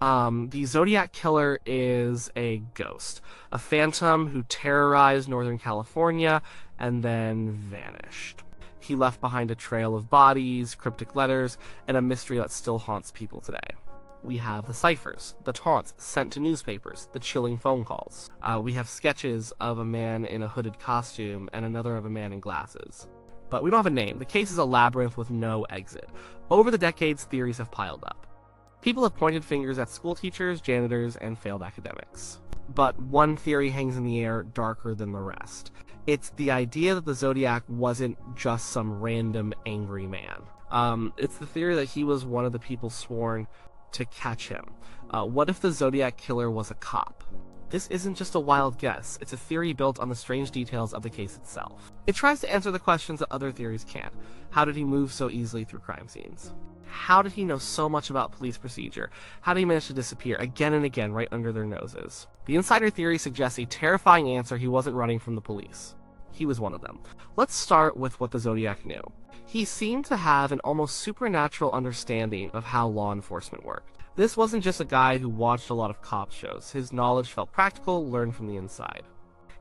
The Zodiac Killer is a ghost, a phantom who terrorized Northern California and then vanished. He left behind a trail of bodies, cryptic letters, and a mystery that still haunts people today. We have the ciphers, the taunts sent to newspapers, the chilling phone calls. We have sketches of a man in a hooded costume and another of a man in glasses. But we don't have a name. The case is a labyrinth with no exit. Over the decades, theories have piled up. People have pointed fingers at school teachers, janitors, and failed academics. But one theory hangs in the air darker than the rest. It's the idea that the Zodiac wasn't just some random angry man. It's the theory that he was one of the people sworn to catch him. What if the Zodiac Killer was a cop? This isn't just a wild guess, it's a theory built on the strange details of the case itself. It tries to answer the questions that other theories can't. How did he move so easily through crime scenes? How did he know so much about police procedure? How did he manage to disappear again and again right under their noses? The insider theory suggests a terrifying answer: he wasn't running from the police. He was one of them. Let's start with what the Zodiac knew. He seemed to have an almost supernatural understanding of how law enforcement worked. This wasn't just a guy who watched a lot of cop shows. His knowledge felt practical, learned from the inside.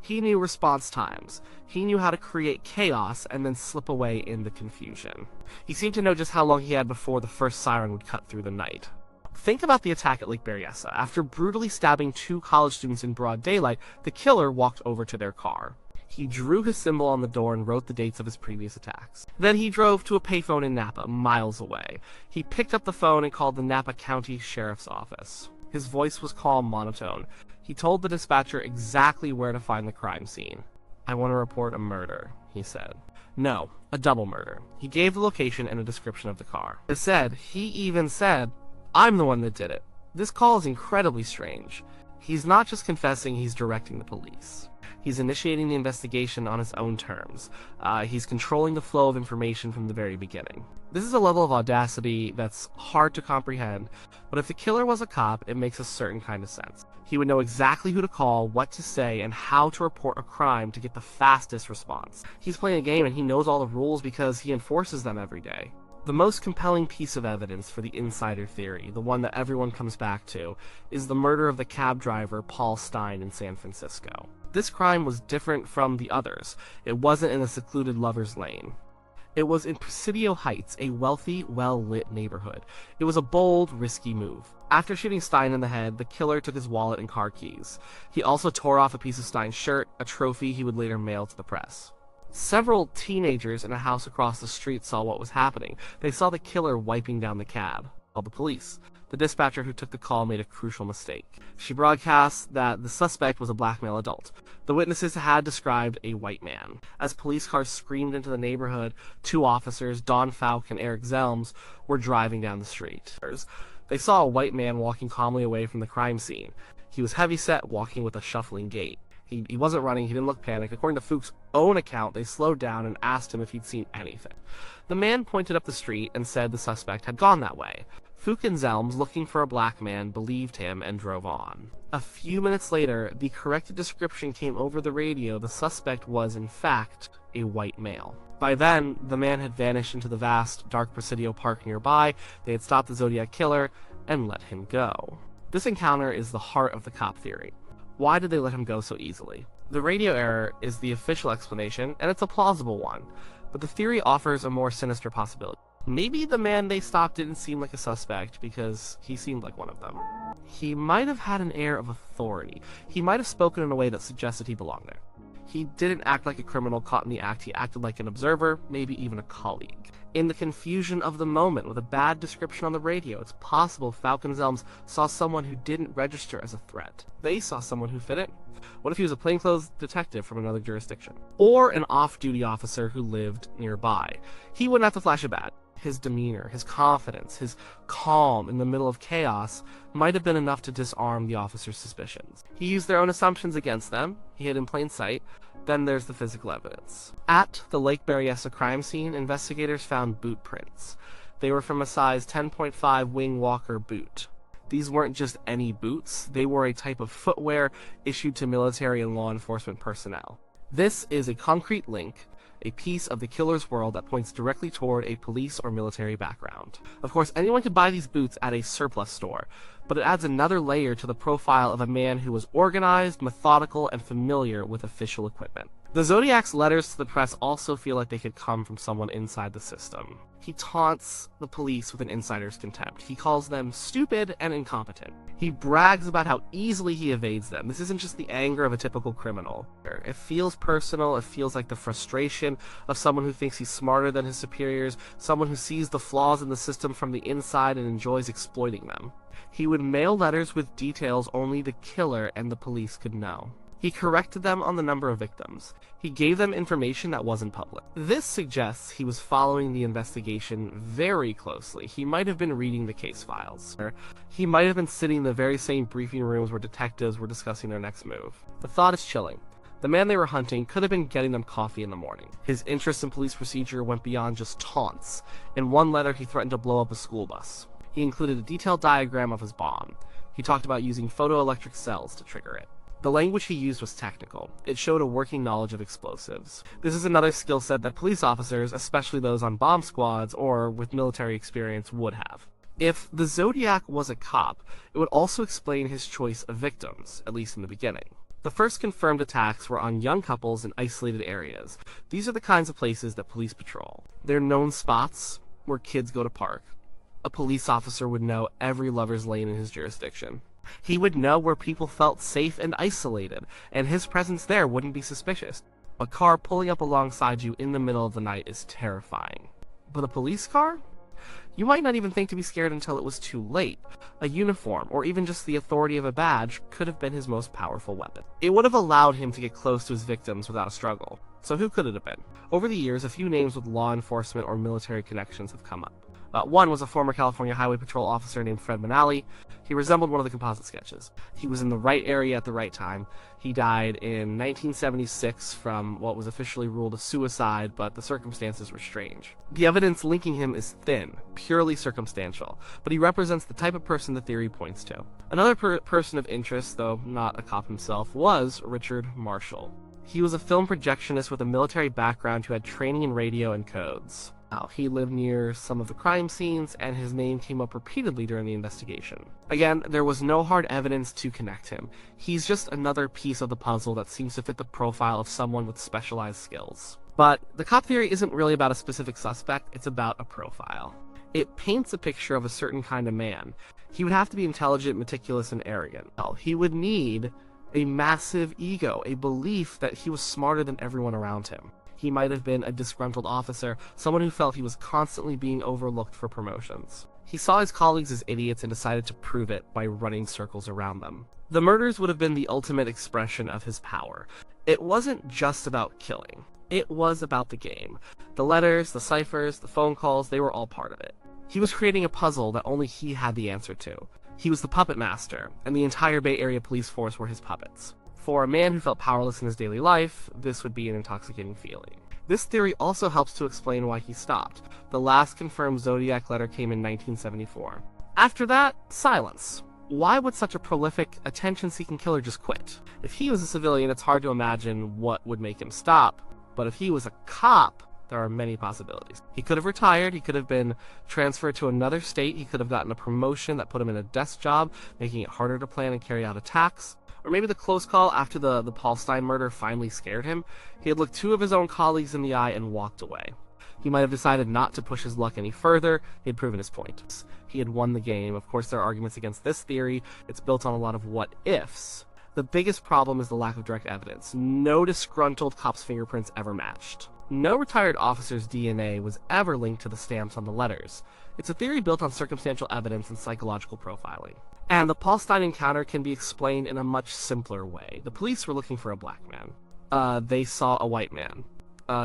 He knew response times. He knew how to create chaos and then slip away in the confusion. He seemed to know just how long he had before the first siren would cut through the night. Think about the attack at Lake Berryessa. After brutally stabbing 2 college students in broad daylight, the killer walked over to their car. He drew his symbol on the door and wrote the dates of his previous attacks. Then he drove to a payphone in Napa, miles away. He picked up the phone and called the Napa County Sheriff's Office. His voice was calm, monotone. He told the dispatcher exactly where to find the crime scene. "I want to report a murder," he said. "No, a double murder." He gave the location and a description of the car. He even said, "I'm the one that did it." This call is incredibly strange. He's not just confessing, he's directing the police. He's initiating the investigation on his own terms. He's controlling the flow of information from the very beginning. This is a level of audacity that's hard to comprehend, but if the killer was a cop, it makes a certain kind of sense. He would know exactly who to call, what to say, and how to report a crime to get the fastest response. He's playing a game and he knows all the rules because he enforces them every day. The most compelling piece of evidence for the insider theory, the one that everyone comes back to, is the murder of the cab driver Paul Stein in San Francisco. This crime was different from the others. It wasn't in a secluded lover's lane. It was in Presidio Heights, a wealthy, well-lit neighborhood. It was a bold, risky move. After shooting Stein in the head, the killer took his wallet and car keys. He also tore off a piece of Stein's shirt, a trophy he would later mail to the press. Several teenagers in a house across the street saw what was happening. They saw the killer wiping down the cab. Called the police. The dispatcher who took the call made a crucial mistake. She broadcast that the suspect was a black male adult. The witnesses had described a white man. As police cars screamed into the neighborhood, 2 officers, Don Falk and Eric Zelms, were driving down the street. They saw a white man walking calmly away from the crime scene. He was heavyset, walking with a shuffling gait. He wasn't running, he didn't look panicked. According to Fuchs' own account, they slowed down and asked him if he'd seen anything. The man pointed up the street and said the suspect had gone that way. Fuchs and Zelms, looking for a black man, believed him and drove on. A few minutes later, the corrected description came over the radio. The suspect was, in fact, a white male. By then, the man had vanished into the vast, dark Presidio Park nearby. They had stopped the Zodiac Killer and let him go. This encounter is the heart of the cop theory. Why did they let him go so easily? The radio error is the official explanation, and it's a plausible one, but the theory offers a more sinister possibility. Maybe the man they stopped didn't seem like a suspect because he seemed like one of them. He might have had an air of authority. He might have spoken in a way that suggested he belonged there. He didn't act like a criminal caught in the act. He acted like an observer, maybe even a colleague. In the confusion of the moment, with a bad description on the radio, it's possible Falk and Zelms saw someone who didn't register as a threat. They saw someone who fit in. What if he was a plainclothes detective from another jurisdiction? Or an off-duty officer who lived nearby? He wouldn't have to flash a badge. His demeanor, his confidence, his calm in the middle of chaos might have been enough to disarm the officer's suspicions. He used their own assumptions against them. He hid in plain sight. Then there's the physical evidence. At the Lake Berryessa crime scene, investigators found boot prints. They were from a size 10.5 wing walker boot. These weren't just any boots. They were a type of footwear issued to military and law enforcement personnel. This is a concrete link. a piece of the killer's world that points directly toward a police or military background. Of course, anyone could buy these boots at a surplus store, but it adds another layer to the profile of a man who was organized, methodical, and familiar with official equipment. The Zodiac's letters to the press also feel like they could come from someone inside the system. He taunts the police with an insider's contempt. He calls them stupid and incompetent. He brags about how easily he evades them. This isn't just the anger of a typical criminal. It feels personal. It feels like the frustration of someone who thinks he's smarter than his superiors, someone who sees the flaws in the system from the inside and enjoys exploiting them. He would mail letters with details only the killer and the police could know. He corrected them on the number of victims. He gave them information that wasn't public. This suggests he was following the investigation very closely. He might have been reading the case files. He might have been sitting in the very same briefing rooms where detectives were discussing their next move. The thought is chilling. The man they were hunting could have been getting them coffee in the morning. His interest in police procedure went beyond just taunts. In one letter, he threatened to blow up a school bus. He included a detailed diagram of his bomb. He talked about using photoelectric cells to trigger it. The language he used was technical. It showed a working knowledge of explosives. This is another skill set that police officers, especially those on bomb squads or with military experience, would have. If the Zodiac was a cop, it would also explain his choice of victims, at least in the beginning. The first confirmed attacks were on young couples in isolated areas. These are the kinds of places that police patrol. They're known spots where kids go to park. A police officer would know every lover's lane in his jurisdiction. He would know where people felt safe and isolated, and his presence there wouldn't be suspicious. A car pulling up alongside you in the middle of the night is terrifying. But a police car? You might not even think to be scared until it was too late. A uniform, or even just the authority of a badge, could have been his most powerful weapon. It would have allowed him to get close to his victims without a struggle. So who could it have been? Over the years, a few names with law enforcement or military connections have come up. One was a former California Highway Patrol officer named Fred Manali. He resembled one of the composite sketches. He was in the right area at the right time. He died in 1976 from what was officially ruled a suicide, but the circumstances were strange. The evidence linking him is thin, purely circumstantial, but he represents the type of person the theory points to. Another person of interest, though not a cop himself, was Richard Marshall. He was a film projectionist with a military background who had training in radio and codes. He lived near some of the crime scenes, and his name came up repeatedly during the investigation. Again, there was no hard evidence to connect him. He's just another piece of the puzzle that seems to fit the profile of someone with specialized skills. But the cop theory isn't really about a specific suspect, it's about a profile. It paints a picture of a certain kind of man. He would have to be intelligent, meticulous, and arrogant. He would need a massive ego, a belief that he was smarter than everyone around him. He might have been a disgruntled officer, someone who felt he was constantly being overlooked for promotions. He saw his colleagues as idiots and decided to prove it by running circles around them. The murders would have been the ultimate expression of his power. It wasn't just about killing. It was about the game. The letters, the ciphers, the phone calls, they were all part of it. He was creating a puzzle that only he had the answer to. He was the puppet master, and the entire Bay Area police force were his puppets. For a man who felt powerless in his daily life, this would be an intoxicating feeling. This theory also helps to explain why he stopped. The last confirmed Zodiac letter came in 1974. After that, silence. Why would such a prolific, attention-seeking killer just quit? If he was a civilian, it's hard to imagine what would make him stop. But if he was a cop, there are many possibilities. He could have retired, he could have been transferred to another state, he could have gotten a promotion that put him in a desk job, making it harder to plan and carry out attacks. Or maybe the close call after the Paul Stein murder finally scared him. He had looked two of his own colleagues in the eye and walked away. He might have decided not to push his luck any further. He had proven his point. He had won the game. Of course, there are arguments against this theory. It's built on a lot of what-ifs. The biggest problem is the lack of direct evidence. No disgruntled cop's fingerprints ever matched. No retired officer's DNA was ever linked to the stamps on the letters. It's a theory built on circumstantial evidence and psychological profiling. And the Paul Stein encounter can be explained in a much simpler way. The police were looking for a black man. They saw a white man.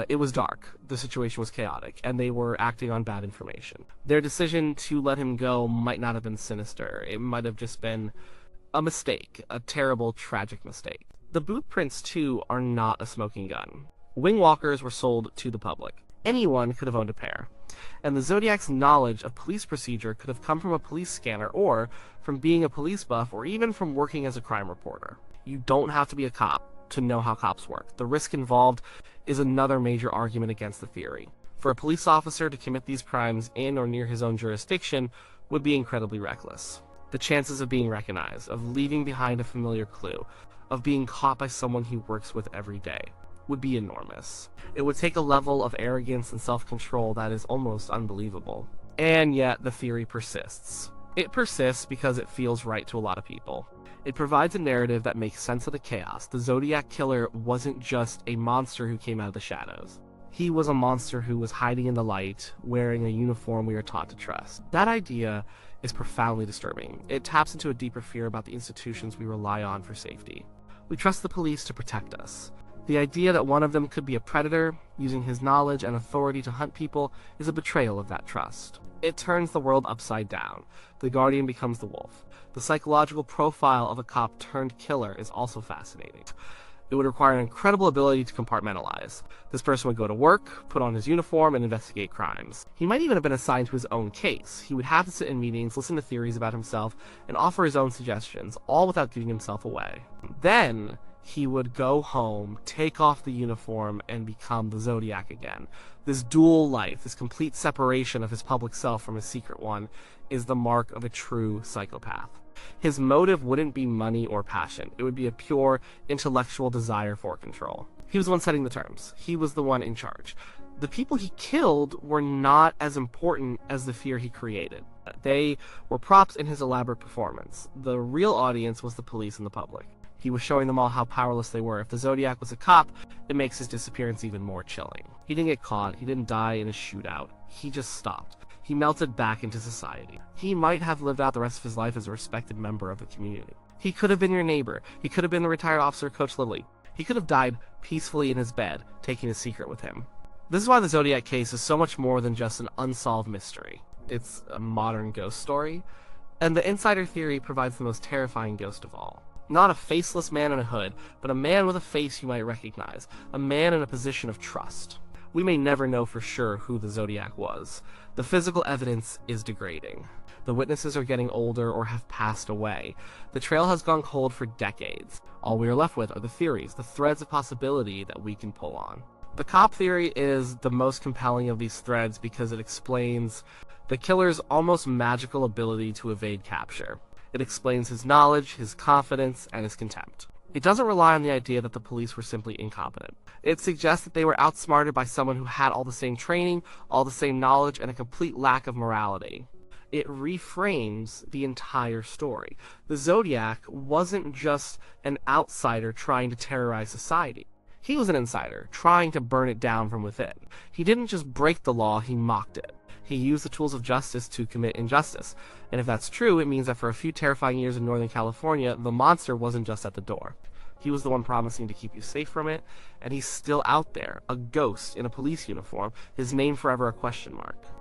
It was dark, the situation was chaotic, and they were acting on bad information. Their decision to let him go might not have been sinister. It might have just been a mistake, a terrible, tragic mistake. The boot prints, too, are not a smoking gun. Wing walkers were sold to the public. Anyone could have owned a pair. And the Zodiac's knowledge of police procedure could have come from a police scanner, or from being a police buff, or even from working as a crime reporter. You don't have to be a cop to know how cops work. The risk involved is another major argument against the theory. For a police officer to commit these crimes in or near his own jurisdiction would be incredibly reckless. The chances of being recognized, of leaving behind a familiar clue, of being caught by someone he works with every day, would be enormous. It would take a level of arrogance and self-control that is almost unbelievable. And yet, the theory persists. It persists because it feels right to a lot of people. It provides a narrative that makes sense of the chaos. The Zodiac Killer wasn't just a monster who came out of the shadows. He was a monster who was hiding in the light, wearing a uniform we are taught to trust. That idea is profoundly disturbing. It taps into a deeper fear about the institutions we rely on for safety. We trust the police to protect us. The idea that one of them could be a predator, using his knowledge and authority to hunt people, is a betrayal of that trust. It turns the world upside down. The guardian becomes the wolf. The psychological profile of a cop turned killer is also fascinating. It would require an incredible ability to compartmentalize. This person would go to work, put on his uniform, and investigate crimes. He might even have been assigned to his own case. He would have to sit in meetings, listen to theories about himself, and offer his own suggestions, all without giving himself away. Then, he would go home, take off the uniform, and become the Zodiac again. This dual life, this complete separation of his public self from his secret one, is the mark of a true psychopath. His motive wouldn't be money or passion. It would be a pure, intellectual desire for control. He was the one setting the terms. He was the one in charge. The people he killed were not as important as the fear he created. They were props in his elaborate performance. The real audience was the police and the public. He was showing them all how powerless they were. If the Zodiac was a cop, it makes his disappearance even more chilling. He didn't get caught. He didn't die in a shootout. He just stopped. He melted back into society. He might have lived out the rest of his life as a respected member of the community. He could have been your neighbor. He could have been the retired officer Coach Lilly. He could have died peacefully in his bed, taking his secret with him. This is why the Zodiac case is so much more than just an unsolved mystery. It's a modern ghost story, and the insider theory provides the most terrifying ghost of all. Not a faceless man in a hood, but a man with a face you might recognize, a man in a position of trust. We may never know for sure who the Zodiac was. The physical evidence is degrading. The witnesses are getting older or have passed away. The trail has gone cold for decades. All we are left with are the theories, the threads of possibility that we can pull on. The cop theory is the most compelling of these threads because it explains the killer's almost magical ability to evade capture. It explains his knowledge, his confidence, and his contempt. It doesn't rely on the idea that the police were simply incompetent. It suggests that they were outsmarted by someone who had all the same training, all the same knowledge, and a complete lack of morality. It reframes the entire story. The Zodiac wasn't just an outsider trying to terrorize society. He was an insider, trying to burn it down from within. He didn't just break the law, he mocked it. He used the tools of justice to commit injustice. And if that's true, it means that for a few terrifying years in Northern California, the monster wasn't just at the door. He was the one promising to keep you safe from it, and he's still out there, a ghost in a police uniform, his name forever a question mark.